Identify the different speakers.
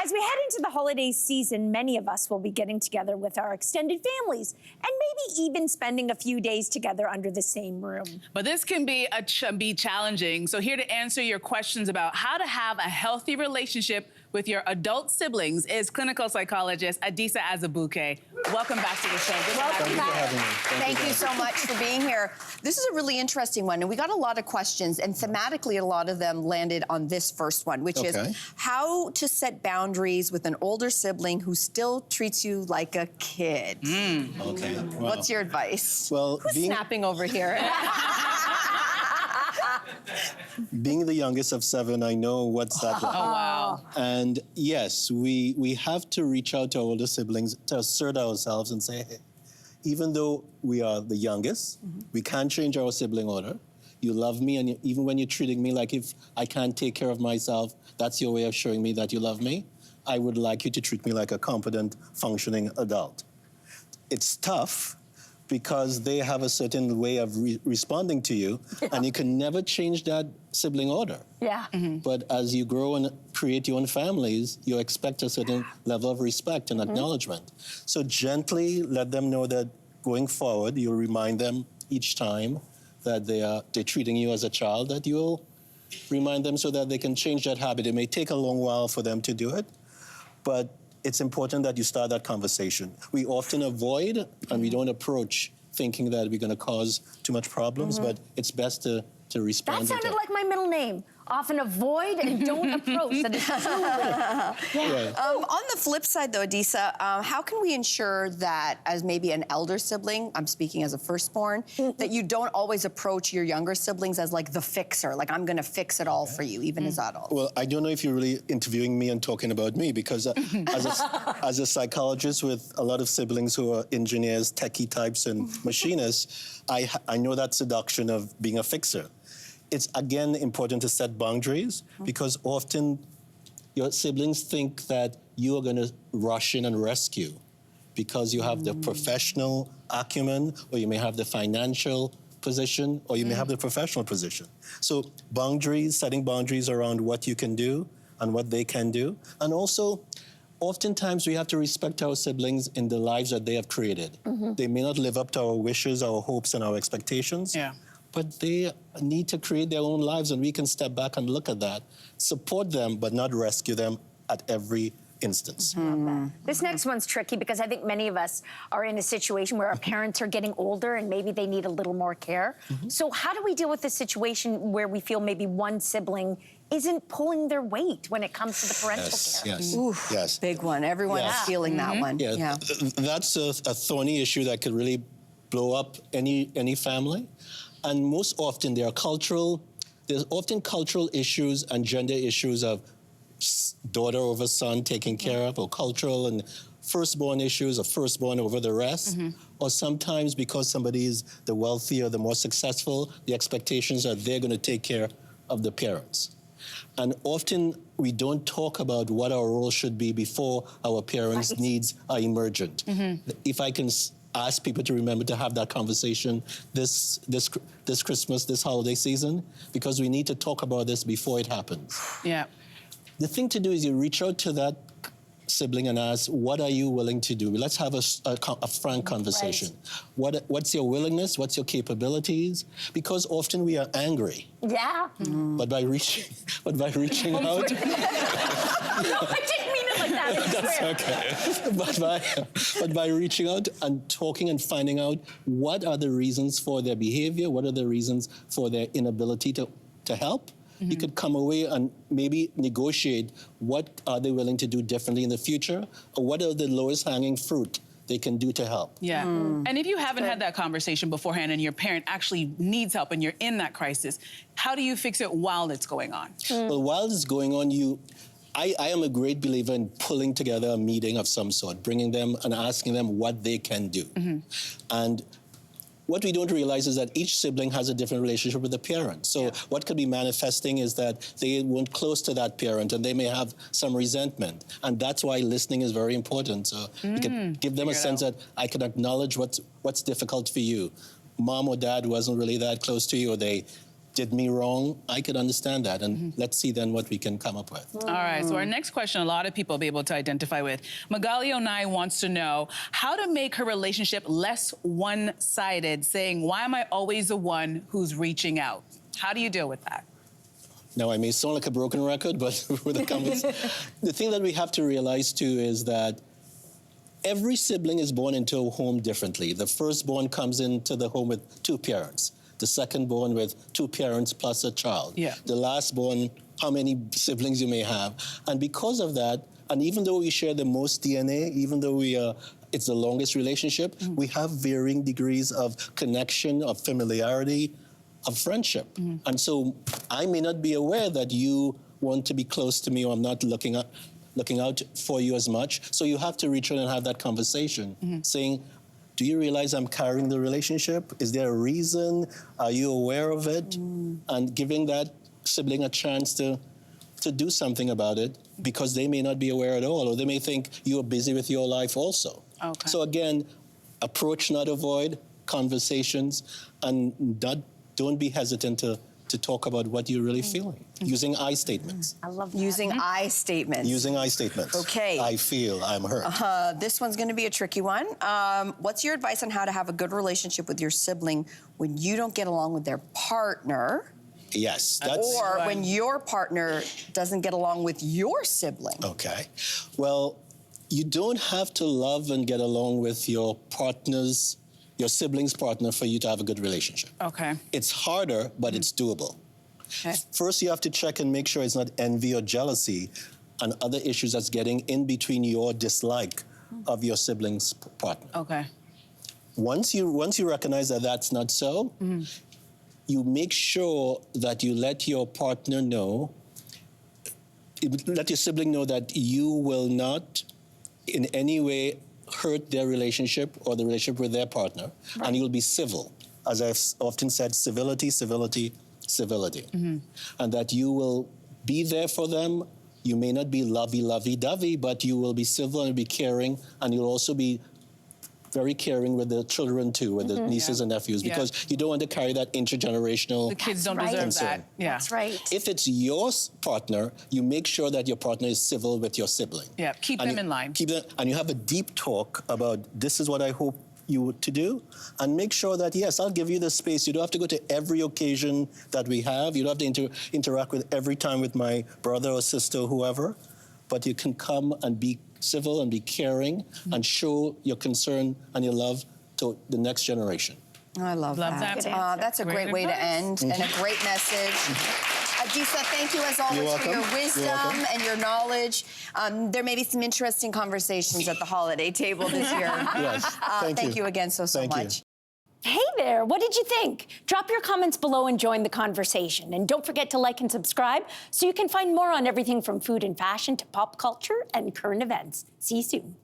Speaker 1: As we head into the holiday season, many of us will be getting together with our extended families and maybe even spending a few days together under the same room.
Speaker 2: But this can be challenging. So here to answer your questions about how to have a healthy relationship with your adult siblings is clinical psychologist Adisa Azubuike. Welcome back to the show. Good
Speaker 3: Welcome back. Thank you so much for being here. This is a really interesting one, and we got a lot of questions, and thematically a lot of them landed on this first one, which is how to set boundaries with an older sibling who still treats you like a kid.
Speaker 4: Okay. Wow.
Speaker 3: What's your advice?
Speaker 4: Well,
Speaker 3: Who's snapping over here?
Speaker 4: Being the youngest of 7, I know what's that like.
Speaker 2: Oh, wow.
Speaker 4: And yes, we have to reach out to our older siblings to assert ourselves and say, hey, even though we are the youngest, we can't change our sibling order. You love me, and even when you're treating me like if I can't take care of myself, that's your way of showing me that you love me. I would like you to treat me like a competent, functioning adult. It's tough, because they have a certain way of responding to you, and you can never change that sibling order.
Speaker 1: Yeah.
Speaker 4: But as you grow and create your own families, you expect a certain level of respect and acknowledgement. So gently let them know that going forward, you'll remind them each time that they're treating you as a child, that you'll remind them so that they can change that habit. It may take a long while for them to do it, but it's important that you start that conversation. We often avoid and we don't approach thinking that we're going to cause too much problems, but it's best to respond.
Speaker 1: That sounded like my middle name. Often avoid and don't approach. That is
Speaker 3: On the flip side, though, Adisa, how can we ensure that as maybe an elder sibling, I'm speaking as a firstborn, that you don't always approach your younger siblings as like the fixer, like I'm going to fix it all for you, even as adults?
Speaker 4: Well, I don't know if you're really interviewing me and talking about me, because as a psychologist with a lot of siblings who are engineers, techie types, and machinists, I know that seduction of being a fixer. It's, again, important to set boundaries, because often your siblings think that you are going to rush in and rescue because you have the professional acumen, or you may have the financial position, or you may have the professional position. So boundaries, setting boundaries around what you can do and what they can do. And also, oftentimes we have to respect our siblings in the lives that they have created. They may not live up to our wishes, our hopes, and our expectations. But they need to create their own lives, and we can step back and look at that, support them, but not rescue them at every instance.
Speaker 1: This next one's tricky, because I think many of us are in a situation where our parents are getting older and maybe they need a little more care. So how do we deal with the situation where we feel maybe one sibling isn't pulling their weight when it comes to the parental care?
Speaker 4: Yes.
Speaker 3: Big one. Everyone's feeling that one.
Speaker 4: That's a thorny issue that could really blow up any family. And most often there's often cultural issues and gender issues of daughter over son taken care of, or cultural and firstborn issues of firstborn over the rest. Or sometimes because somebody is the wealthy or the more successful, the expectations are they're going to take care of the parents. And often we don't talk about what our role should be before our parents' needs are emergent. If I can ask people to remember to have that conversation this Christmas, this holiday season, because we need to talk about this before it happens. The thing to do is you reach out to that sibling and ask, what are you willing to do? Let's have a frank conversation. What's your willingness? What's your capabilities? Because often we are angry. But by reaching out.
Speaker 1: No, I didn't mean it like that.
Speaker 4: That's okay. But by reaching out and talking and finding out what are the reasons for their behavior, what are the reasons for their inability to help, you could come away and maybe negotiate what are they willing to do differently in the future, or what are the lowest hanging fruit they can do to help.
Speaker 2: And if you haven't had that conversation beforehand and your parent actually needs help and you're in that crisis, how do you fix it while it's going on?
Speaker 4: Well, while it's going on, I am a great believer in pulling together a meeting of some sort, bringing them and asking them what they can do. And what we don't realize is that each sibling has a different relationship with the parent. So what could be manifesting is that they weren't close to that parent and they may have some resentment. And that's why listening is very important. So you can give them a sense that I can acknowledge what's difficult for you. Mom or dad wasn't really that close to you, or they did me wrong, I could understand that. And let's see then what we can come up with.
Speaker 2: All right, so our next question, a lot of people will be able to identify with. Magali Onai wants to know how to make her relationship less one-sided, saying, why am I always the one who's reaching out? How do you deal with that?
Speaker 4: Now, I may sound like a broken record, but for the the thing that we have to realize, too, is that every sibling is born into a home differently. The firstborn comes into the home with 2 parents. The second-born with 2 parents plus a child.
Speaker 2: Yeah.
Speaker 4: The last-born, how many siblings you may have. And because of that, and even though we share the most DNA, even though it's the longest relationship, we have varying degrees of connection, of familiarity, of friendship. And so I may not be aware that you want to be close to me, or I'm not looking out for you as much. So you have to reach out and have that conversation, saying, do you realize I'm carrying the relationship? Is there a reason? Are you aware of it? And giving that sibling a chance to do something about it, because they may not be aware at all, or they may think you're busy with your life also.
Speaker 2: Okay.
Speaker 4: So again, approach, not avoid, conversations, and don't be hesitant to talk about what you're really feeling, using I statements.
Speaker 1: I love that.
Speaker 3: Using I statements.
Speaker 4: Using I statements.
Speaker 3: Okay.
Speaker 4: I feel, I'm hurt.
Speaker 3: This one's going to be a tricky one. What's your advice on how to have a good relationship with your sibling when you don't get along with their partner?
Speaker 4: Yes, that's...
Speaker 3: Or when your partner doesn't get along with your sibling?
Speaker 4: Okay. Well, you don't have to love and get along with your sibling's partner for you to have a good relationship.
Speaker 2: Okay.
Speaker 4: It's harder, but it's doable.
Speaker 3: Okay.
Speaker 4: First, you have to check and make sure it's not envy or jealousy and other issues that's getting in between your dislike of your sibling's partner.
Speaker 2: Okay.
Speaker 4: Once you recognize that that's not so, you make sure that you let your partner know, let your sibling know that you will not in any way hurt their relationship or the relationship with their partner, and you'll be civil. As I've often said, civility, civility, civility. And that you will be there for them. You may not be lovey-dovey, but you will be civil and be caring, and you'll also be very caring with the children too, with the nieces and nephews, because you don't want to carry that intergenerational
Speaker 2: The kids don't
Speaker 1: right.
Speaker 2: deserve
Speaker 4: concern.
Speaker 2: that. Yeah.
Speaker 1: That's right.
Speaker 4: If it's your partner, you make sure that your partner is civil with your sibling.
Speaker 2: Yeah, keep them in line.
Speaker 4: Keep them, and you have a deep talk about, this is what I hope you to do, and make sure that, yes, I'll give you the space. You don't have to go to every occasion that we have. You don't have to interact with every time with my brother or sister or whoever, but you can come and be civil and be caring and show your concern and your love to the next generation.
Speaker 3: I love that.
Speaker 1: Good answer.
Speaker 3: That's a great way to end, and a great message. Adisa, thank you as always for your wisdom and your knowledge. There may be some interesting conversations at the holiday table this year.
Speaker 4: Yes,
Speaker 3: Thank you again so
Speaker 4: Thank you.
Speaker 3: much.
Speaker 1: Hey there, what did you think? Drop your comments below and join the conversation. And don't forget to like and subscribe so you can find more on everything from food and fashion to pop culture and current events. See you soon.